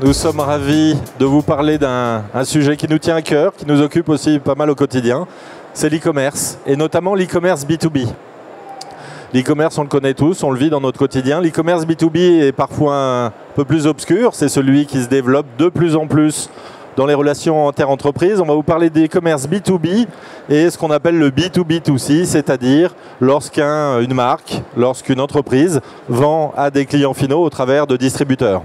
Nous sommes ravis de vous parler d'un sujet qui nous tient à cœur, qui nous occupe aussi pas mal au quotidien. C'est l'e-commerce, et notamment l'e-commerce B2B. L'e-commerce, on le connaît tous, on le vit dans notre quotidien. L'e-commerce B2B est parfois un peu plus obscur. C'est celui qui se développe de plus en plus dans les relations inter-entreprises. On va vous parler d'e-commerce B2B et ce qu'on appelle le B2B2C, c'est-à-dire lorsqu'une marque, lorsqu'une entreprise vend à des clients finaux au travers de distributeurs.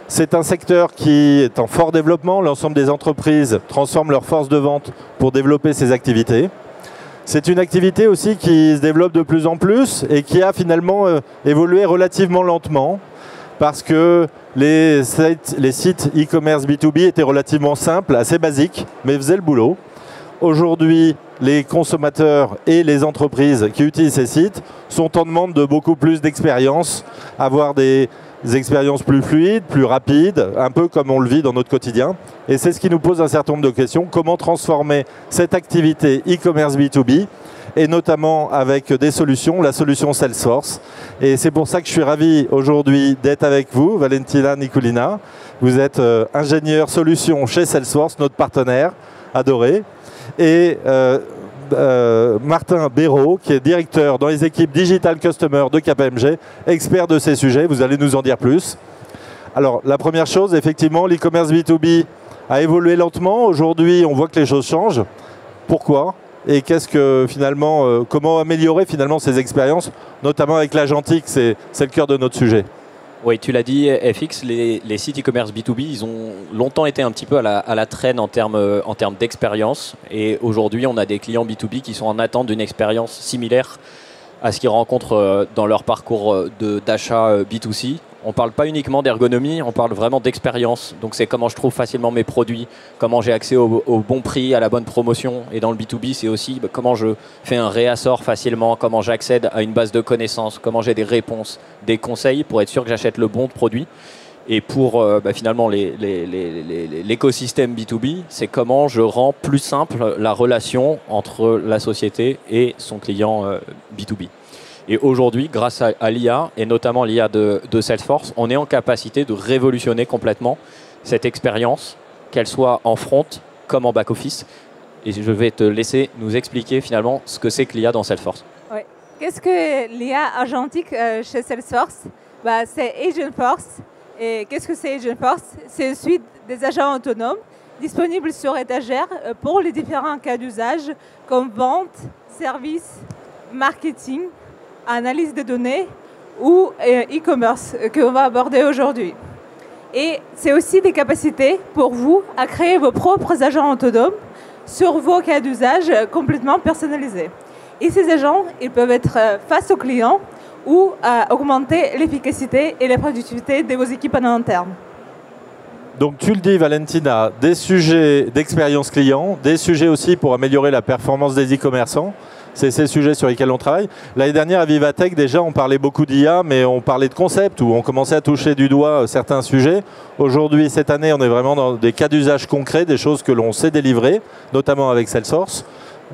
C'est un secteur qui est en fort développement. L'ensemble des entreprises transforment leur force de vente pour développer ces activités. C'est une activité aussi qui se développe de plus en plus et qui a finalement évolué relativement lentement parce que les sites e-commerce B2B étaient relativement simples, assez basiques, mais faisaient le boulot. Aujourd'hui, les consommateurs et les entreprises qui utilisent ces sites sont en demande de beaucoup plus d'expérience, avoir des expériences plus fluides, plus rapides, un peu comme on le vit dans notre quotidien. Et c'est ce qui nous pose un certain nombre de questions. Comment transformer cette activité e-commerce B2B et notamment avec des solutions, la solution Salesforce. Et c'est pour ça que je suis ravi aujourd'hui d'être avec vous, Valentina Niculina. Vous êtes ingénieur solution chez Salesforce, notre partenaire adoré. Et Martin Béraud, qui est directeur dans les équipes Digital Customer de KPMG, expert de ces sujets. Vous allez nous en dire plus. Alors, la première chose, effectivement, l'e-commerce B2B a évolué lentement. Aujourd'hui, on voit que les choses changent. Pourquoi ? Et qu'est-ce que finalement, comment améliorer finalement ces expériences, notamment avec l'agentique, c'est le cœur de notre sujet. Oui, tu l'as dit, FX, les sites e-commerce B2B, ils ont longtemps été un petit peu à la traîne en termes d'expérience. Et aujourd'hui, on a des clients B2B qui sont en attente d'une expérience similaire à ce qu'ils rencontrent dans leur parcours d'achat B2C. On ne parle pas uniquement d'ergonomie, on parle vraiment d'expérience. Donc c'est comment je trouve facilement mes produits, comment j'ai accès au bon prix, à la bonne promotion. Et dans le B2B, c'est aussi comment je fais un réassort facilement, comment j'accède à une base de connaissances, comment j'ai des réponses, des conseils pour être sûr que j'achète le bon produit. Et pour finalement l'écosystème B2B, c'est comment je rends plus simple la relation entre la société et son client B2B. Et aujourd'hui, grâce à l'IA, et notamment l'IA de Salesforce, on est en capacité de révolutionner complètement cette expérience, qu'elle soit en front comme en back-office. Et je vais te laisser nous expliquer finalement ce que c'est que l'IA dans Salesforce. Oui. Qu'est-ce que l'IA agentique chez Salesforce ? C'est Agentforce. Et qu'est-ce que c'est Agentforce ? C'est une suite des agents autonomes disponibles sur étagère pour les différents cas d'usage comme vente, service, marketing, analyse de données ou e-commerce qu'on va aborder aujourd'hui. Et c'est aussi des capacités pour vous à créer vos propres agents autonomes sur vos cas d'usage complètement personnalisés. Et ces agents, ils peuvent être face aux clients ou augmenter l'efficacité et la productivité de vos équipes en interne. Donc tu le dis Valentina, des sujets d'expérience client, des sujets aussi pour améliorer la performance des e-commerçants. C'est ces sujets sur lesquels on travaille. L'année dernière, à Vivatech, déjà, on parlait beaucoup d'IA, mais on parlait de concepts, où on commençait à toucher du doigt certains sujets. Aujourd'hui, cette année, on est vraiment dans des cas d'usage concrets, des choses que l'on sait délivrer, notamment avec Salesforce.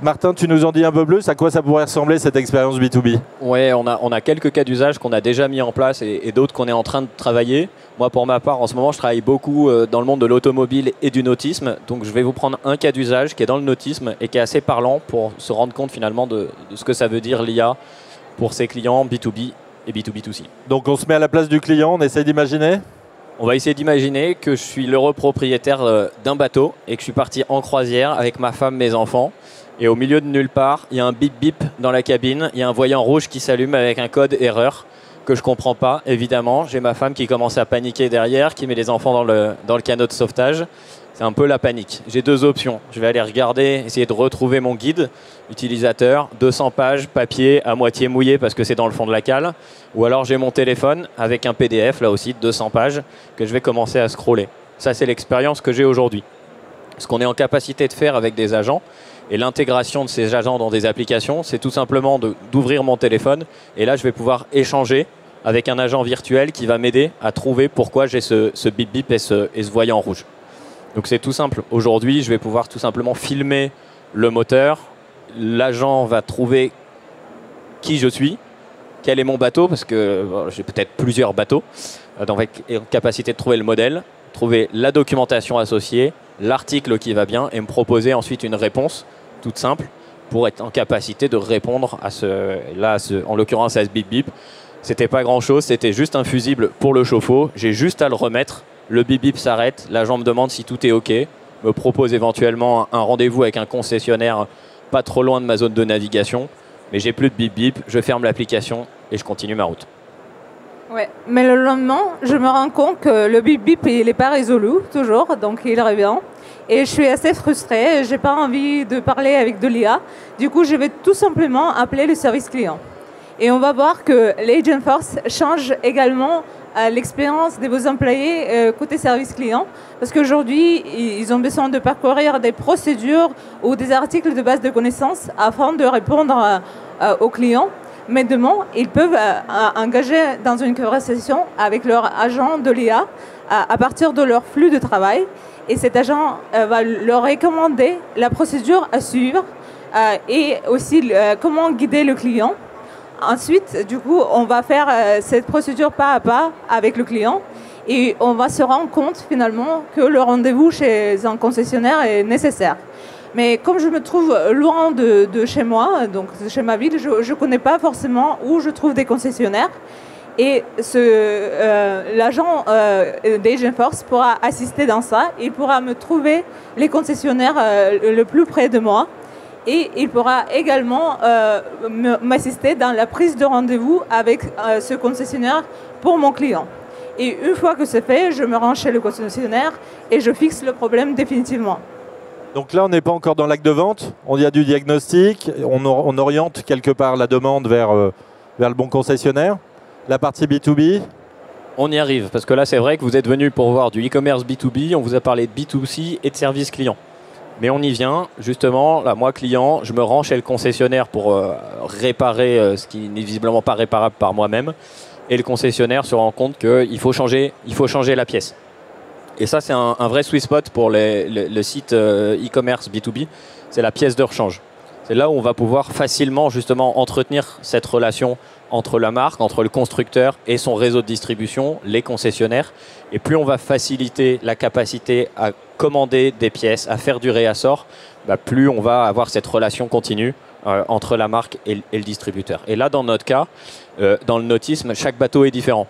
Martin, tu nous en dis un peu plus, à quoi ça pourrait ressembler cette expérience B2B ? Oui, on a quelques cas d'usage qu'on a déjà mis en place et d'autres qu'on est en train de travailler. Moi, pour ma part, en ce moment, je travaille beaucoup dans le monde de l'automobile et du nautisme. Donc, je vais vous prendre un cas d'usage qui est dans le nautisme et qui est assez parlant pour se rendre compte finalement de ce que ça veut dire l'IA pour ses clients B2B et B2B2C. Donc, on se met à la place du client, on essaie d'imaginer ? On va essayer d'imaginer que je suis l'heureux propriétaire d'un bateau et que je suis parti en croisière avec ma femme, mes enfants. Et au milieu de nulle part, il y a un bip bip dans la cabine, il y a un voyant rouge qui s'allume avec un code erreur que je ne comprends pas, évidemment. J'ai ma femme qui commence à paniquer derrière, qui met les enfants dans le canot de sauvetage. C'est un peu la panique. J'ai deux options. Je vais aller regarder, essayer de retrouver mon guide utilisateur, 200 pages, papier, à moitié mouillé parce que c'est dans le fond de la cale. Ou alors j'ai mon téléphone avec un PDF, là aussi, de 200 pages, que je vais commencer à scroller. Ça, c'est l'expérience que j'ai aujourd'hui. Ce qu'on est en capacité de faire avec des agents, et l'intégration de ces agents dans des applications, c'est tout simplement d'ouvrir mon téléphone. Et là, je vais pouvoir échanger avec un agent virtuel qui va m'aider à trouver pourquoi j'ai ce bip bip et ce voyant rouge. Donc c'est tout simple. Aujourd'hui, je vais pouvoir tout simplement filmer le moteur. L'agent va trouver qui je suis quel est mon bateau, parce que j'ai peut-être plusieurs bateaux, donc avec capacité de trouver le modèle, trouver la documentation associée, l'article qui va bien, et me proposer ensuite une réponse toute simple pour être en capacité de répondre à en l'occurrence à ce bip bip. C'était pas grand chose, c'était juste un fusible pour le chauffe-eau, j'ai juste à le remettre, le bip bip s'arrête, l'agent me demande si tout est OK, me propose éventuellement un rendez-vous avec un concessionnaire pas trop loin de ma zone de navigation, mais j'ai plus de bip bip, je ferme l'application et je continue ma route. Ouais, mais le lendemain, je me rends compte que le bip bip il n'est pas résolu toujours, donc il revient. Et je suis assez frustrée, j'ai pas envie de parler avec de l'IA. Du coup, je vais tout simplement appeler le service client. Et on va voir que l'Agent Force change également l'expérience de vos employés côté service client. Parce qu'aujourd'hui, ils ont besoin de parcourir des procédures ou des articles de base de connaissances afin de répondre aux clients. Mais demain, ils peuvent engager dans une conversation avec leur agent de l'IA à partir de leur flux de travail. Et cet agent va leur recommander la procédure à suivre et aussi comment guider le client. Ensuite, du coup, on va faire cette procédure pas à pas avec le client et on va se rendre compte finalement que le rendez-vous chez un concessionnaire est nécessaire. Mais comme je me trouve loin de chez moi, donc de chez ma ville, je ne connais pas forcément où je trouve des concessionnaires. Et l'agent d'Agent Force pourra assister dans ça. Il pourra me trouver les concessionnaires le plus près de moi. Et il pourra également m'assister dans la prise de rendez-vous avec ce concessionnaire pour mon client. Et une fois que c'est fait, je me rends chez le concessionnaire et je fixe le problème définitivement. Donc là, on n'est pas encore dans l'acte de vente. On y a du diagnostic. On oriente quelque part la demande vers le bon concessionnaire. La partie B2B. On y arrive, parce que là, c'est vrai que vous êtes venu pour voir du e-commerce B2B. On vous a parlé de B2C et de service client. Mais on y vient, justement, là, moi, client, je me rends chez le concessionnaire pour réparer ce qui n'est visiblement pas réparable par moi-même. Et le concessionnaire se rend compte qu'il faut changer la pièce. Et ça, c'est un vrai sweet spot pour le site e-commerce B2B. C'est la pièce de rechange. C'est là où on va pouvoir facilement, justement, entretenir cette relation entre la marque, entre le constructeur et son réseau de distribution, les concessionnaires. Et plus on va faciliter la capacité à commander des pièces, à faire du réassort, plus on va avoir cette relation continue entre la marque et le distributeur. Et là, dans notre cas, dans le nautisme, chaque bateau est différent.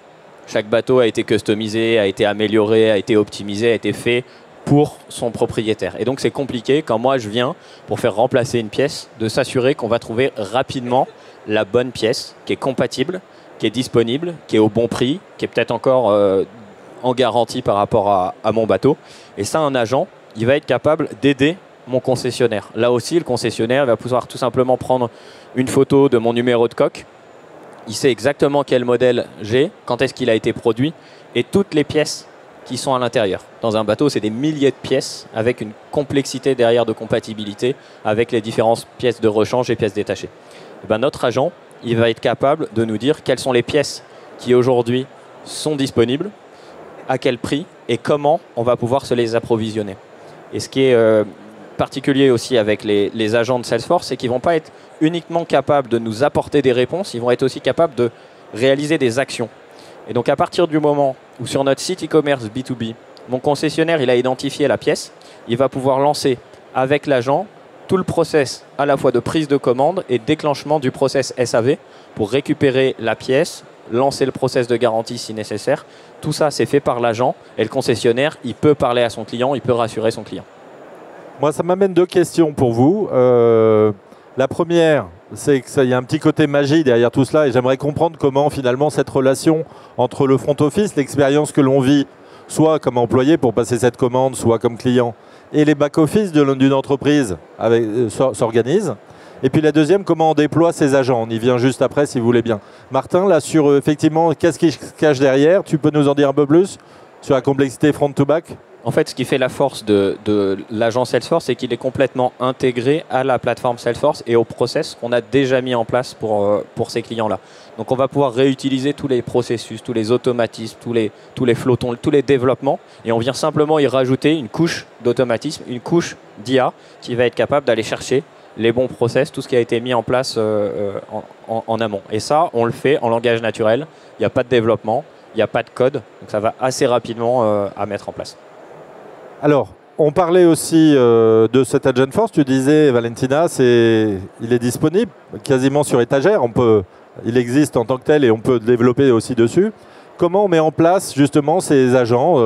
Chaque bateau a été customisé, a été amélioré, a été optimisé, a été fait pour son propriétaire. Et donc, c'est compliqué, quand moi je viens pour faire remplacer une pièce, de s'assurer qu'on va trouver rapidement la bonne pièce, qui est compatible, qui est disponible, qui est au bon prix, qui est peut-être encore en garantie par rapport à mon bateau. Et ça, un agent, il va être capable d'aider mon concessionnaire. Là aussi, le concessionnaire va pouvoir tout simplement prendre une photo de mon numéro de coque. Il sait exactement quel modèle j'ai, quand est-ce qu'il a été produit, et toutes les pièces qui sont à l'intérieur. Dans un bateau, c'est des milliers de pièces avec une complexité derrière de compatibilité avec les différentes pièces de rechange et pièces détachées. Et notre agent, il va être capable de nous dire quelles sont les pièces qui aujourd'hui sont disponibles, à quel prix et comment on va pouvoir se les approvisionner. Et ce qui est particulier aussi avec les agents de Salesforce, c'est qu'ils ne vont pas être uniquement capables de nous apporter des réponses, ils vont être aussi capables de réaliser des actions. Et donc à partir du moment où sur notre site e-commerce B2B, mon concessionnaire il a identifié la pièce, il va pouvoir lancer avec l'agent tout le process à la fois de prise de commande et déclenchement du process SAV pour récupérer la pièce, lancer le process de garantie si nécessaire. Tout ça, c'est fait par l'agent et le concessionnaire, il peut parler à son client, il peut rassurer son client. Moi, ça m'amène deux questions pour vous. La première, c'est qu'il y a un petit côté magie derrière tout cela et j'aimerais comprendre comment finalement cette relation entre le front office, l'expérience que l'on vit, soit comme employé pour passer cette commande, soit comme client, et les back-office d'une entreprise s'organisent. Et puis la deuxième, comment on déploie ces agents. On y vient juste après si vous voulez bien. Martin, là sur effectivement, qu'est-ce qui se cache derrière? Tu peux nous en dire un peu plus sur la complexité front-to-back? En fait, ce qui fait la force de l'agent Salesforce, c'est qu'il est complètement intégré à la plateforme Salesforce et au process qu'on a déjà mis en place pour ces clients-là. Donc on va pouvoir réutiliser tous les processus, tous les automatismes, tous les flottons, tous les développements, et on vient simplement y rajouter une couche d'automatisme, une couche d'IA qui va être capable d'aller chercher les bons process, tout ce qui a été mis en place en amont. Et ça, on le fait en langage naturel. Il n'y a pas de développement, il n'y a pas de code, donc ça va assez rapidement à mettre en place. Alors, on parlait aussi de cet Agentforce. Tu disais, Valentina, il est disponible quasiment sur étagère. Il existe en tant que tel et on peut développer aussi dessus. Comment on met en place justement ces agents,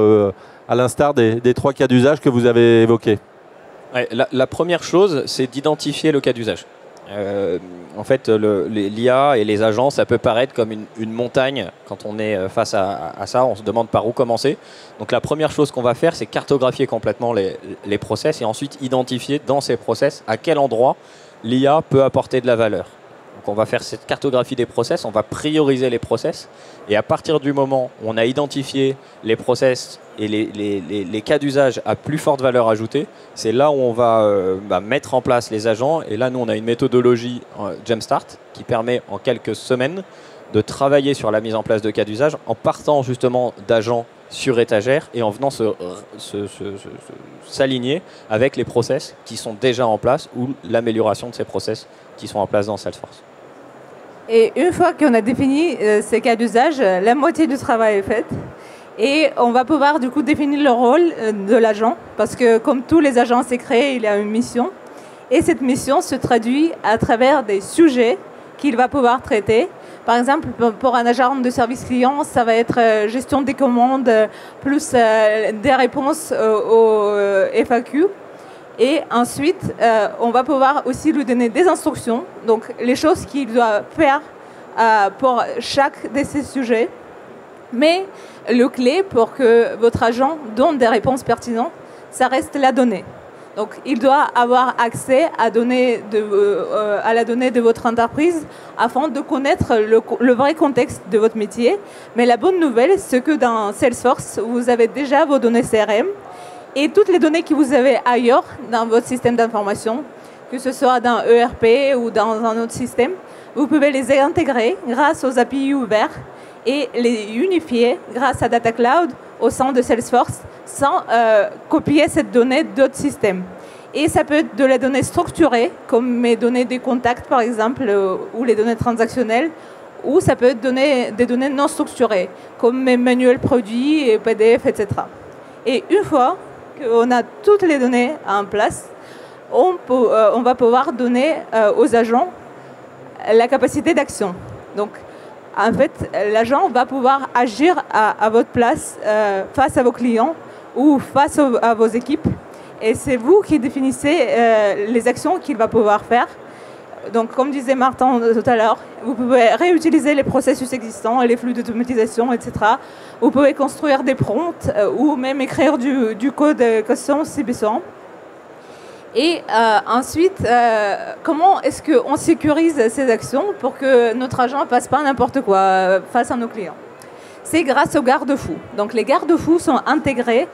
à l'instar des 3 cas d'usage que vous avez évoqués? Ouais, la première chose, c'est d'identifier le cas d'usage. En fait, l'IA et les agents, ça peut paraître comme une montagne quand on est face à ça. On se demande par où commencer. Donc la première chose qu'on va faire, c'est cartographier complètement les process et ensuite identifier dans ces process à quel endroit l'IA peut apporter de la valeur. Donc on va faire cette cartographie des process, on va prioriser les process. Et à partir du moment où on a identifié les process et les cas d'usage à plus forte valeur ajoutée, c'est là où on va mettre en place les agents. Et là, nous, on a une méthodologie Jumpstart qui permet en quelques semaines de travailler sur la mise en place de cas d'usage en partant justement d'agents sur étagère et en venant s'aligner avec les process qui sont déjà en place ou l'amélioration de ces process qui sont en place dans Salesforce. Et une fois qu'on a défini ces cas d'usage, la moitié du travail est faite. Et on va pouvoir du coup définir le rôle de l'agent, parce que comme tous les agents secrets, il a une mission. Et cette mission se traduit à travers des sujets qu'il va pouvoir traiter. Par exemple, pour un agent de service client, ça va être gestion des commandes, plus des réponses aux FAQ. Et ensuite, on va pouvoir aussi lui donner des instructions, donc les choses qu'il doit faire pour chaque de ces sujets. Mais le clé pour que votre agent donne des réponses pertinentes, ça reste la donnée. Donc, il doit avoir accès à la donnée de votre entreprise afin de connaître le vrai contexte de votre métier. Mais la bonne nouvelle, c'est que dans Salesforce, vous avez déjà vos données CRM et toutes les données que vous avez ailleurs dans votre système d'information, que ce soit dans ERP ou dans un autre système, vous pouvez les intégrer grâce aux API ouverts et les unifier grâce à Data Cloud au sein de Salesforce sans copier cette donnée d'autres systèmes. Et ça peut être de la donnée structurée, comme mes données des contacts par exemple, ou les données transactionnelles, ou ça peut être des données non structurées, comme mes manuels produits, et PDF, etc. Et une fois qu'on a toutes les données en place, on va pouvoir donner aux agents la capacité d'action. Donc, en fait, l'agent va pouvoir agir à votre place face à vos clients ou face à vos équipes. Et c'est vous qui définissez les actions qu'il va pouvoir faire. Donc, comme disait Martin tout à l'heure, vous pouvez réutiliser les processus existants, les flux d'automatisation, etc. Vous pouvez construire des prompts ou même écrire du code custom si besoin. Et ensuite, comment est-ce qu'on sécurise ces actions pour que notre agent ne fasse pas n'importe quoi face à nos clients? C'est grâce aux garde-fous. Donc les garde-fous sont intégrés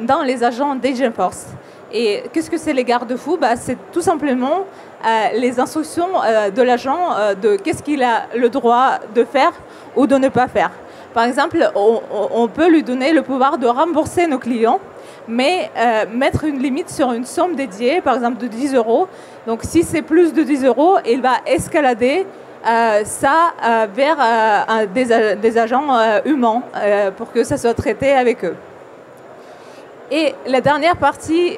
dans les agents d'Agentforce. Et qu'est-ce que c'est les garde-fous? C'est tout simplement les instructions de l'agent de qu'est-ce qu'il a le droit de faire ou de ne pas faire. Par exemple, on peut lui donner le pouvoir de rembourser nos clients, mais mettre une limite sur une somme dédiée, par exemple de 10 €. Donc si c'est plus de 10 €, il va escalader ça vers des agents humains pour que ça soit traité avec eux. Et la dernière partie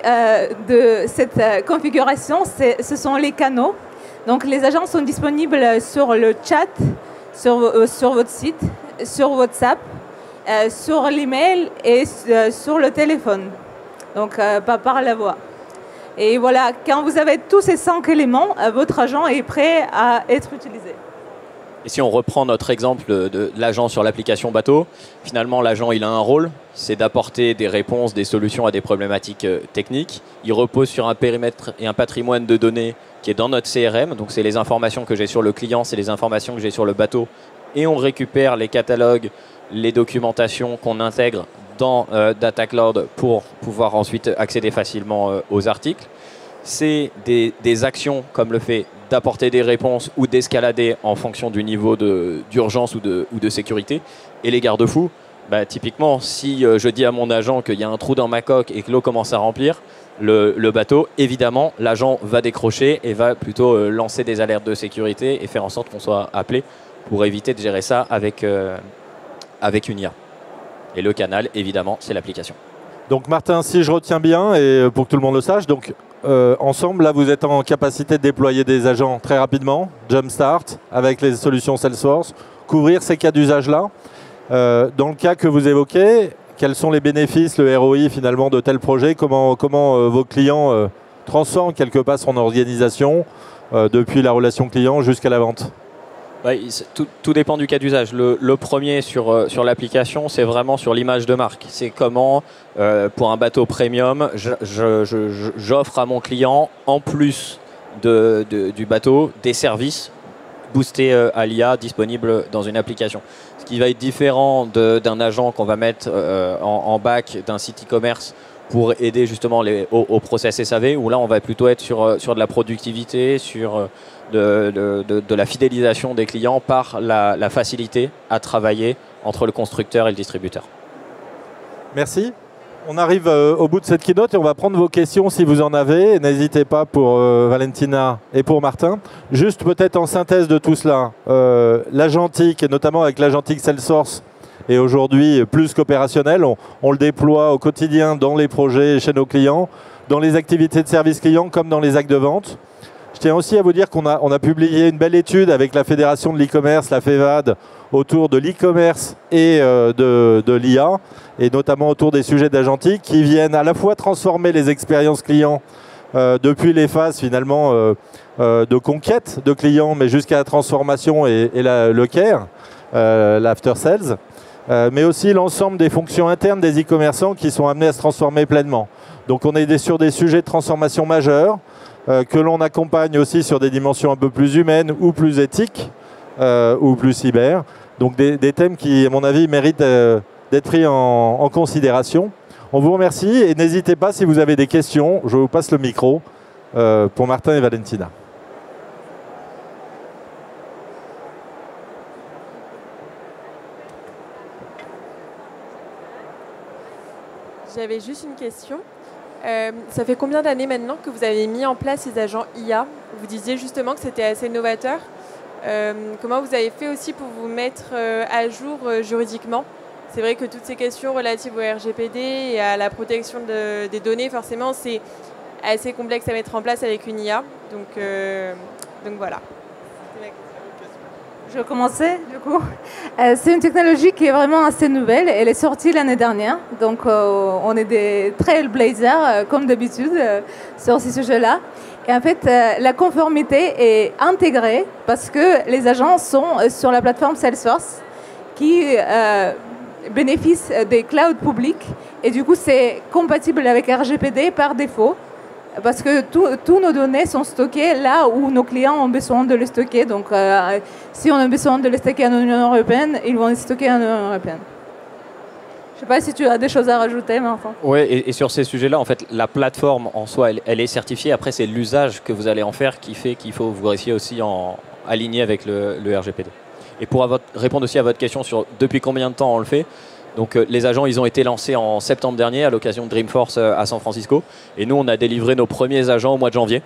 de cette configuration, ce sont les canaux. Donc les agents sont disponibles sur le chat, sur votre site, sur WhatsApp, sur l'email et sur le téléphone, donc pas par la voix. Et voilà, quand vous avez tous ces 5 éléments, votre agent est prêt à être utilisé. Et si on reprend notre exemple de l'agent sur l'application bateau, finalement l'agent il a un rôle, c'est d'apporter des réponses, des solutions à des problématiques techniques. Il repose sur un périmètre et un patrimoine de données qui est dans notre CRM, donc c'est les informations que j'ai sur le client, c'est les informations que j'ai sur le bateau, et on récupère les catalogues, les documentations qu'on intègre dans Data Cloud pour pouvoir ensuite accéder facilement aux articles. C'est des actions comme le fait d'apporter des réponses ou d'escalader en fonction du niveau d'urgence ou de sécurité. Et les garde-fous, Typiquement, si je dis à mon agent qu'il y a un trou dans ma coque et que l'eau commence à remplir, le bateau, évidemment, l'agent va décrocher et va plutôt lancer des alertes de sécurité et faire en sorte qu'on soit appelé pour éviter de gérer ça avec une IA. Et le canal, évidemment, c'est l'application. Donc Martin, si je retiens bien, et pour que tout le monde le sache, donc ensemble, là, vous êtes en capacité de déployer des agents très rapidement, Jumpstart, avec les solutions Salesforce, couvrir ces cas d'usage-là. Dans le cas que vous évoquez, quels sont les bénéfices, le ROI finalement de tel projet? Comment vos clients transforment quelque part son organisation depuis la relation client jusqu'à la vente? Tout dépend du cas d'usage. Le premier sur l'application, c'est vraiment sur l'image de marque. C'est comment, pour un bateau premium, j'offre à mon client, en plus du bateau, des services boostés à l'IA disponibles dans une application. Ce qui va être différent d'un agent qu'on va mettre en back d'un site e-commerce pour aider justement au process SAV, où là on va plutôt être sur de la productivité, sur de la fidélisation des clients par la facilité à travailler entre le constructeur et le distributeur. Merci. On arrive au bout de cette keynote et on va prendre vos questions si vous en avez. N'hésitez pas pour Valentina et pour Martin. Juste peut-être en synthèse de tout cela, l'agentique, et notamment avec l'agentique Salesforce, est aujourd'hui plus qu'opérationnel. On le déploie au quotidien dans les projets chez nos clients, dans les activités de service client comme dans les actes de vente. Je tiens aussi à vous dire qu'on a publié une belle étude avec la Fédération de l'e-commerce, la FEVAD, autour de l'e-commerce et de l'IA, et notamment autour des sujets d'agentique qui viennent à la fois transformer les expériences clients depuis les phases finalement de conquête de clients, mais jusqu'à la transformation et le care, l'after sales, mais aussi l'ensemble des fonctions internes des e-commerçants qui sont amenés à se transformer pleinement. Donc on est sur des sujets de transformation majeurs, que l'on accompagne aussi sur des dimensions un peu plus humaines ou plus éthiques ou plus cyber. Donc des thèmes qui, à mon avis, méritent d'être pris en considération. On vous remercie et n'hésitez pas si vous avez des questions. Je vous passe le micro pour Martin et Valentina. J'avais juste une question. Ça fait combien d'années maintenant que vous avez mis en place ces agents IA? Vous disiez justement que c'était assez novateur. Comment vous avez fait aussi pour vous mettre à jour juridiquement? C'est vrai que toutes ces questions relatives au RGPD et à la protection des données, forcément, c'est assez complexe à mettre en place avec une IA. Donc voilà. Je vais commencer du coup. C'est une technologie qui est vraiment assez nouvelle. Elle est sortie l'année dernière. Donc on est des trailblazers comme d'habitude sur ces sujets-là. Et en fait, la conformité est intégrée parce que les agents sont sur la plateforme Salesforce qui bénéficie des clouds publics. Et du coup, c'est compatible avec RGPD par défaut. Parce que tous nos données sont stockées là où nos clients ont besoin de les stocker. Donc, si on a besoin de les stocker en Union européenne, ils vont les stocker en Union européenne. Je ne sais pas si tu as des choses à rajouter, Martin. Oui, et sur ces sujets-là, en fait, la plateforme en soi, elle est certifiée. Après, c'est l'usage que vous allez en faire qui fait qu'il faut vous rester aussi aligné avec le RGPD. Et pour répondre aussi à votre question sur depuis combien de temps on le fait, donc les agents, ils ont été lancés en septembre dernier à l'occasion de Dreamforce à San Francisco. Et nous, on a délivré nos premiers agents au mois de janvier.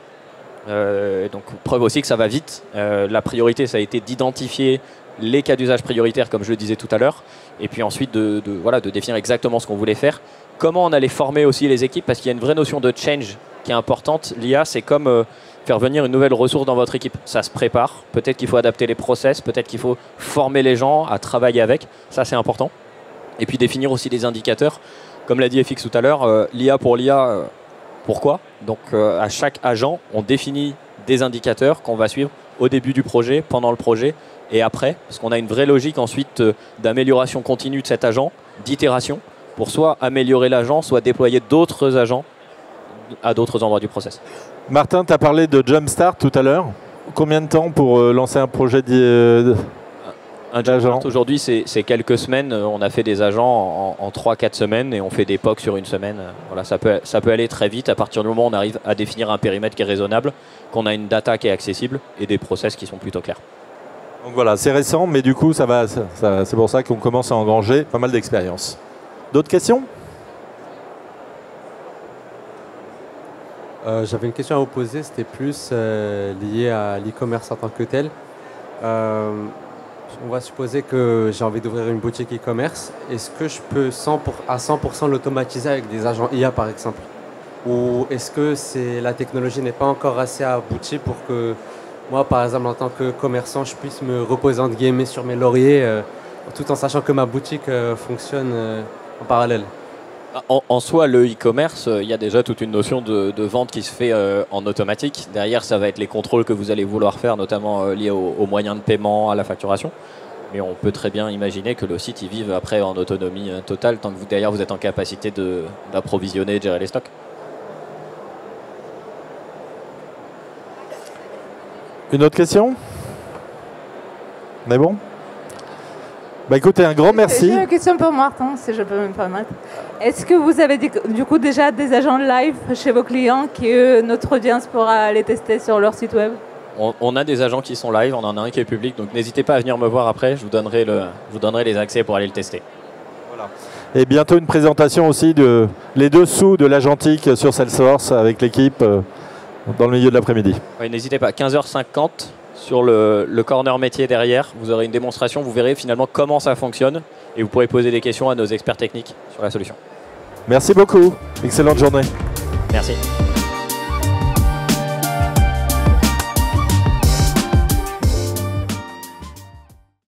Donc preuve aussi que ça va vite. La priorité, ça a été d'identifier les cas d'usage prioritaires, comme je le disais tout à l'heure. Et puis ensuite, de définir exactement ce qu'on voulait faire. Comment on allait former aussi les équipes, parce qu'il y a une vraie notion de change qui est importante. L'IA, c'est comme faire venir une nouvelle ressource dans votre équipe. Ça se prépare. Peut-être qu'il faut adapter les process. Peut-être qu'il faut former les gens à travailler avec. Ça, c'est important. Et puis définir aussi des indicateurs. Comme l'a dit FX tout à l'heure, l'IA pour l'IA, pourquoi? Donc à chaque agent, on définit des indicateurs qu'on va suivre au début du projet, pendant le projet et après. Parce qu'on a une vraie logique ensuite d'amélioration continue de cet agent, d'itération, pour soit améliorer l'agent, soit déployer d'autres agents à d'autres endroits du process. Martin, tu as parlé de Jumpstart tout à l'heure. Combien de temps pour lancer un projet un Jumpstart aujourd'hui, c'est quelques semaines. On a fait des agents en 3-4 semaines et on fait des POC sur une semaine. Voilà, ça peut aller très vite à partir du moment où on arrive à définir un périmètre qui est raisonnable, qu'on a une data qui est accessible et des process qui sont plutôt clairs. Donc voilà, c'est récent, mais du coup, c'est pour ça qu'on commence à engranger pas mal d'expérience. D'autres questions? J'avais une question à vous poser, c'était plus lié à l'e-commerce en tant que tel. On va supposer que j'ai envie d'ouvrir une boutique e-commerce. Est-ce que je peux à 100% l'automatiser avec des agents IA par exemple? Ou est-ce que la technologie n'est pas encore assez aboutie pour que moi, par exemple, en tant que commerçant, je puisse me reposer entre guillemets sur mes lauriers tout en sachant que ma boutique fonctionne en parallèle? En soi, le e-commerce, il y a déjà toute une notion de vente qui se fait en automatique. Derrière, ça va être les contrôles que vous allez vouloir faire, notamment liés aux moyens de paiement, à la facturation. Mais on peut très bien imaginer que le site il vive après en autonomie totale, tant que derrière vous êtes en capacité d'approvisionner et de gérer les stocks. Une autre question? On est bon? Bah écoutez, un grand merci. J'ai une question pour Martin, si je peux me permettre. Est-ce que vous avez du coup déjà des agents live chez vos clients que notre audience pourra les tester sur leur site web? On a des agents qui sont live, on en a un qui est public, donc n'hésitez pas à venir me voir après, je vous donnerai les accès pour aller le tester. Voilà. Et bientôt une présentation aussi de les dessous de l'agentique sur Salesforce avec l'équipe dans le milieu de l'après-midi. Oui, n'hésitez pas, 15h50 sur le corner métier derrière, vous aurez une démonstration, vous verrez finalement comment ça fonctionne et vous pourrez poser des questions à nos experts techniques sur la solution. Merci beaucoup, excellente journée. Merci.